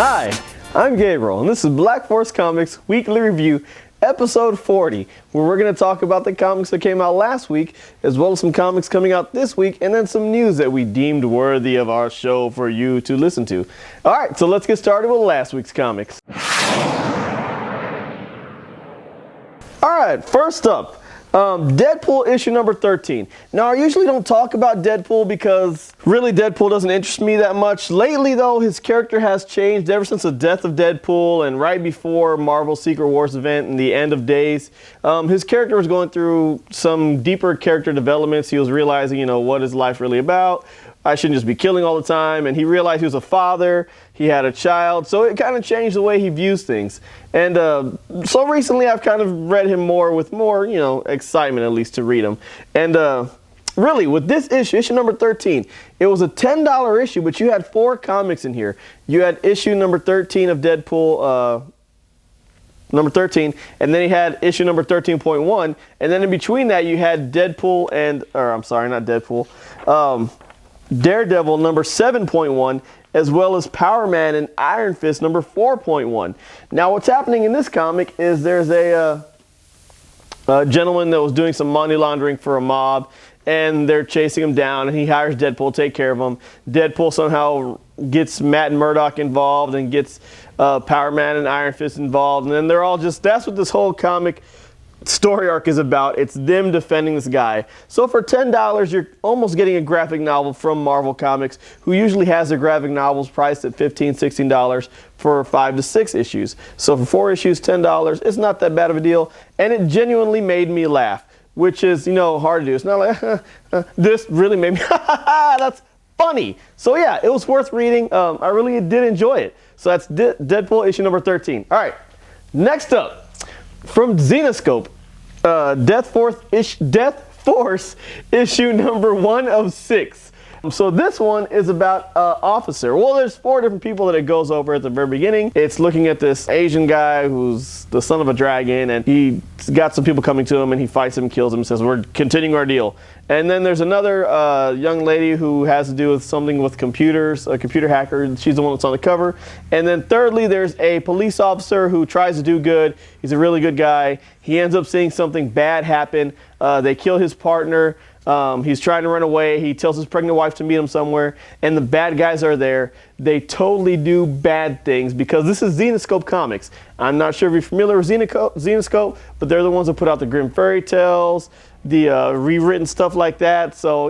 Hi, I'm Gabriel, and this is Black Force Comics Weekly Review, Episode 40, where we're going to talk about the comics that came out last week, as well as some comics coming out this week, and then some news that we deemed worthy of our show for you to listen to. Alright, so let's get started with last week's comics. Alright, first up, Deadpool issue number 13. Now, I usually don't talk about Deadpool because really Deadpool doesn't interest me that much. Lately, though, his character has changed ever since the death of Deadpool and right before Marvel's Secret Wars event and the end of Days. His character was going through some deeper character developments. He was realizing, what is life really about? I shouldn't just be killing all the time. And he realized he was a father. He had a child. So it kind of changed the way he views things. And so recently I've kind of read him more with more, excitement at least to read him. And really with this issue number 13, it was a $10 issue, but you had 4 comics in here. You had issue number 13 of Deadpool, number 13, and then you had issue number 13.1. And then in between that you had Deadpool and, Daredevil number 7.1, as well as Power Man and Iron Fist number 4.1. Now what's happening in this comic is there's a gentleman that was doing some money laundering for a mob, and they're chasing him down, and he hires Deadpool to take care of him. Deadpool somehow gets Matt Murdock involved and gets Power Man and Iron Fist involved, and then they're all that's what this whole comic story arc is about. It's them defending this guy. So for $10, you're almost getting a graphic novel from Marvel Comics, who usually has their graphic novels priced at $15, $16 for 5 to 6 issues. So for 4 issues, $10, it's not that bad of a deal, and it genuinely made me laugh, which is, hard to do. It's not like, this really made me, that's funny. So yeah, it was worth reading. I really did enjoy it. So that's Deadpool issue number 13. All right, next up, from Zenescope, Death Force issue number 1 of 6. So this one is about Officer. Well, there's 4 different people that it goes over at the very beginning. It's looking at this Asian guy who's the son of a dragon, and he's got some people coming to him, and he fights him, kills him, and says, we're continuing our deal. And then there's another young lady who has to do with something with computers, a computer hacker. She's the one that's on the cover. And then thirdly, there's a police officer who tries to do good. He's a really good guy. He ends up seeing something bad happen. They kill his partner. He's trying to run away. He tells his pregnant wife to meet him somewhere, and the bad guys are there. They totally do bad things because this is Zenescope Comics. I'm not sure if you're familiar with Zenescope, but they're the ones that put out the Grimm Fairy Tales, the rewritten stuff like that. So,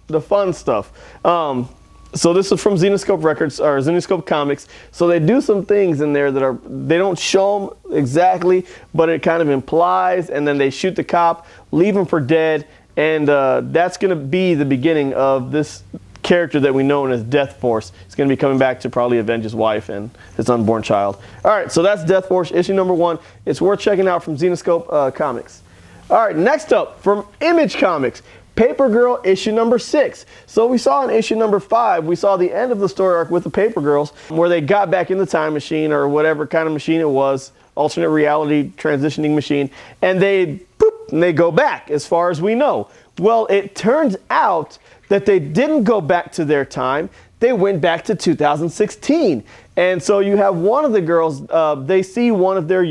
the fun stuff. So this is from Zenescope Records, or Zenescope Comics. So they do some things in there that they don't show them exactly, but it kind of implies, and then they shoot the cop, leave him for dead. And that's going to be the beginning of this character that we know as Death Force. He's going to be coming back to probably avenge his wife and his unborn child. All right, so that's Death Force issue number 1. It's worth checking out from Zenescope Comics. All right, next up from Image Comics, Paper Girl issue number 6. So we saw in issue number 5, we saw the end of the story arc with the Paper Girls, where they got back in the time machine or whatever kind of machine it was, alternate reality transitioning machine, and they go back as far as we know. Well, it turns out that they didn't go back to their time. They went back to 2016. And so you have one of the girls, they see one of their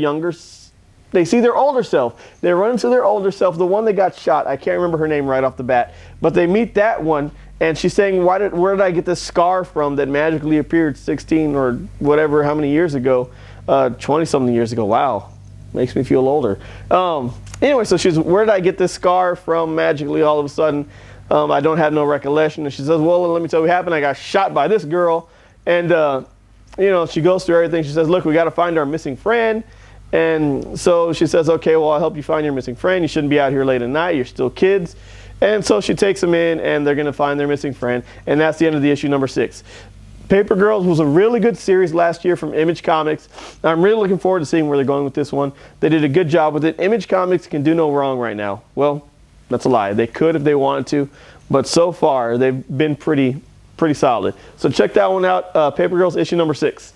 they see their older self. They run into their older self, the one that got shot. I can't remember her name right off the bat, but they meet that one, and she's saying, where did I get this scar from that magically appeared 16 or whatever, how many years ago, 20-something years ago. Wow, makes me feel older. Anyway, so she's, where did I get this scar from magically all of a sudden? I don't have no recollection. And she says, well, let me tell you what happened. I got shot by this girl. And, she goes through everything. She says, look, we got to find our missing friend. And so she says, okay, well, I'll help you find your missing friend. You shouldn't be out here late at night. You're still kids. And so she takes them in, and they're going to find their missing friend. And that's the end of the issue number 6. Paper Girls was a really good series last year from Image Comics. I'm really looking forward to seeing where they're going with this one. They did a good job with it. Image Comics can do no wrong right now. Well, that's a lie. They could if they wanted to, but so far they've been pretty solid. So check that one out, Paper Girls issue number 6.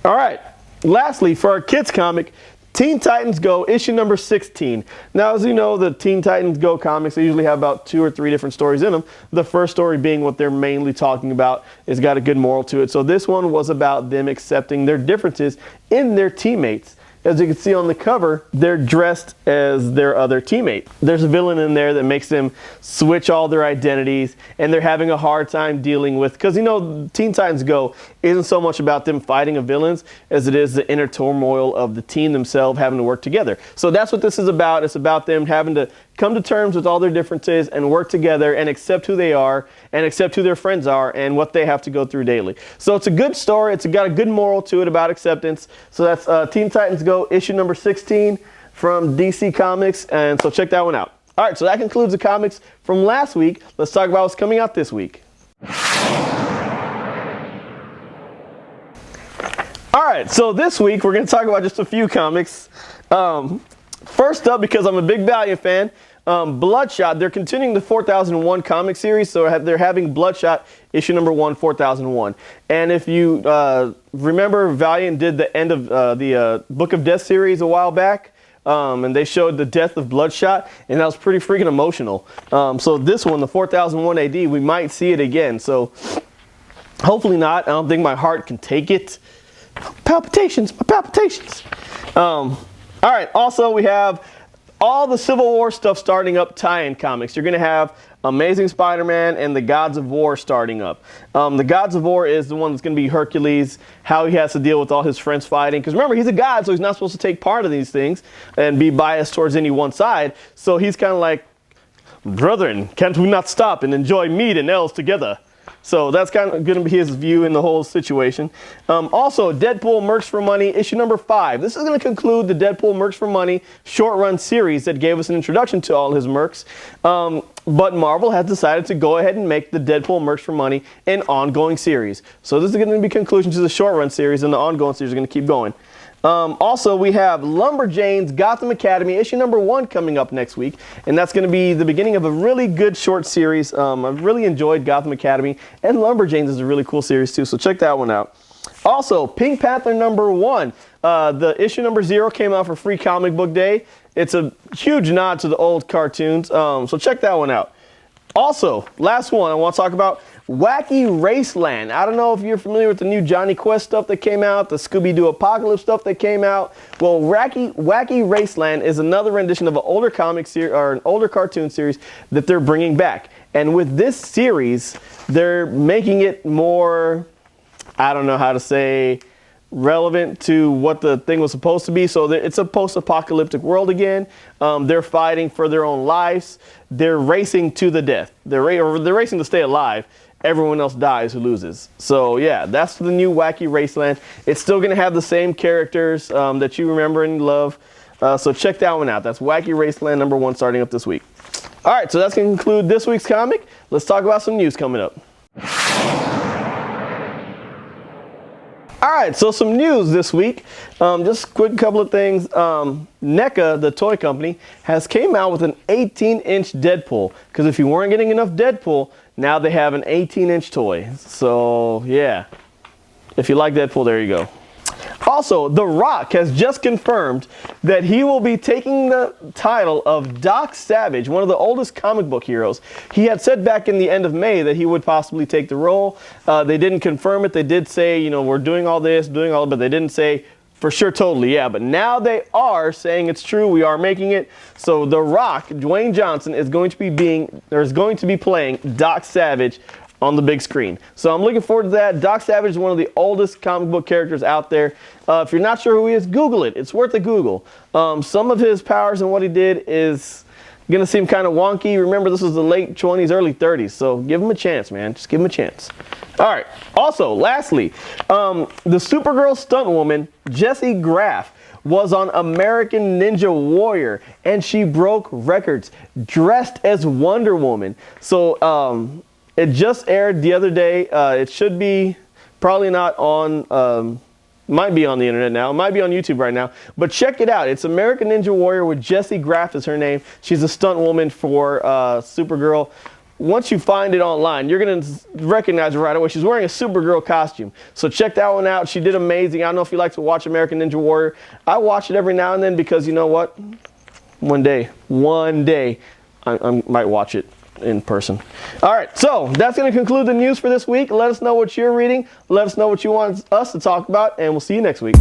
All right, lastly, for our kids comic, Teen Titans Go, issue number 16. Now, as you know, the Teen Titans Go comics, they usually have about 2 or 3 different stories in them. The first story being what they're mainly talking about. It's got a good moral to it. So this one was about them accepting their differences in their teammates. As you can see on the cover, they're dressed as their other teammate. There's a villain in there that makes them switch all their identities, and they're having a hard time dealing with, because you know, Teen Titans Go isn't so much about them fighting a villains as it is the inner turmoil of the team themselves having to work together. So that's what this is about. It's about them having to come to terms with all their differences and work together and accept who they are and accept who their friends are and what they have to go through daily. So it's a good story. It's got a good moral to it about acceptance. So that's Teen Titans Go, issue number 16 from DC Comics. And so check that one out. All right, so that concludes the comics from last week. Let's talk about what's coming out this week. All right, so this week we're going to talk about just a few comics. First up, because I'm a big Valiant fan, Bloodshot, they're continuing the 4001 comic series, so they're having Bloodshot issue number 1, 4001. And if you remember, Valiant did the end of the Book of Death series a while back, and they showed the death of Bloodshot, and that was pretty freaking emotional. So this one, the 4001 AD, we might see it again. So hopefully not. I don't think my heart can take it. Palpitations, my palpitations. All right, also we have all the Civil War stuff starting up, tie-in comics. You're going to have Amazing Spider-Man and the Gods of War starting up. The Gods of War is the one that's going to be Hercules, how he has to deal with all his friends fighting. Because remember, he's a god, so he's not supposed to take part in these things and be biased towards any one side. So he's kind of like, brethren, can't we not stop and enjoy meat and ales together? So that's kind of going to be his view in the whole situation. Also, Deadpool Mercs for Money, issue number 5. This is going to conclude the Deadpool Mercs for Money short run series that gave us an introduction to all his mercs. But Marvel has decided to go ahead and make the Deadpool Mercs for Money an ongoing series. So this is going to be conclusion to the short run series, and the ongoing series is going to keep going. Also, we have Lumberjanes Gotham Academy, issue number 1 coming up next week, and that's going to be the beginning of a really good short series. I've really enjoyed Gotham Academy, and Lumberjanes is a really cool series too, so check that one out. Also, Pink Panther number 1, the issue number 0 came out for Free Comic Book Day. It's a huge nod to the old cartoons, so check that one out. Also, last one I want to talk about, Wacky Raceland. I don't know if you're familiar with the new Johnny Quest stuff that came out, the Scooby-Doo Apocalypse stuff that came out. Well, Wacky Raceland is another rendition of an older comic series or an older cartoon series that they're bringing back. And with this series, they're making it more, I don't know how to say, relevant to what the thing was supposed to be. So it's a post-apocalyptic world again. They're fighting for their own lives. They're racing to the death. They're racing to stay alive. Everyone else dies who loses. So yeah, that's the new Wacky Raceland. It's still going to have the same characters that you remember and love. So check that one out. That's Wacky Raceland number 1 starting up this week. All right, so that's going to conclude this week's comic. Let's talk about some news coming up. All right, so some news this week. Just a quick couple of things. NECA, the toy company, has came out with an 18-inch Deadpool. Because if you weren't getting enough Deadpool, now they have an 18-inch toy. So, yeah. If you like Deadpool, there you go. Also, The Rock has just confirmed that he will be taking the title of Doc Savage, one of the oldest comic book heroes. He had said back in the end of May that he would possibly take the role. They didn't confirm it. They did say, you know, we're doing all this, but they didn't say for sure totally, yeah. But now they are saying it's true. We are making it. So The Rock, Dwayne Johnson, is going to be playing Doc Savage on the big screen. So I'm looking forward to that. Doc Savage is one of the oldest comic book characters out there. If you're not sure who he is, Google it. It's worth a Google. Some of his powers and what he did is going to seem kind of wonky. Remember, this was the late 20s, early 30s. So give him a chance, man. Just give him a chance. All right. Also, lastly, the Supergirl stunt woman, Jessie Graff, was on American Ninja Warrior, and she broke records dressed as Wonder Woman. So, it just aired the other day. It should be probably not on, might be on the internet now. It might be on YouTube right now. But check it out. It's American Ninja Warrior with Jessie Graff is her name. She's a stunt woman for Supergirl. once you find it online, you're going to recognize her right away. She's wearing a Supergirl costume. So check that one out. She did amazing. I don't know if you like to watch American Ninja Warrior. I watch it every now and then because you know what? One day, I might watch it in person. All right, so that's going to conclude the news for this week. Let us know what you're reading. Let us know what you want us to talk about, and we'll see you next week.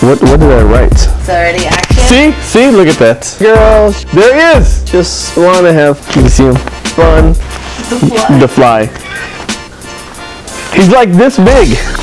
What did I write? It's already action. See, look at that. Girls, there he is. Just want to have, you can see him, fun. The fly. He's like this big.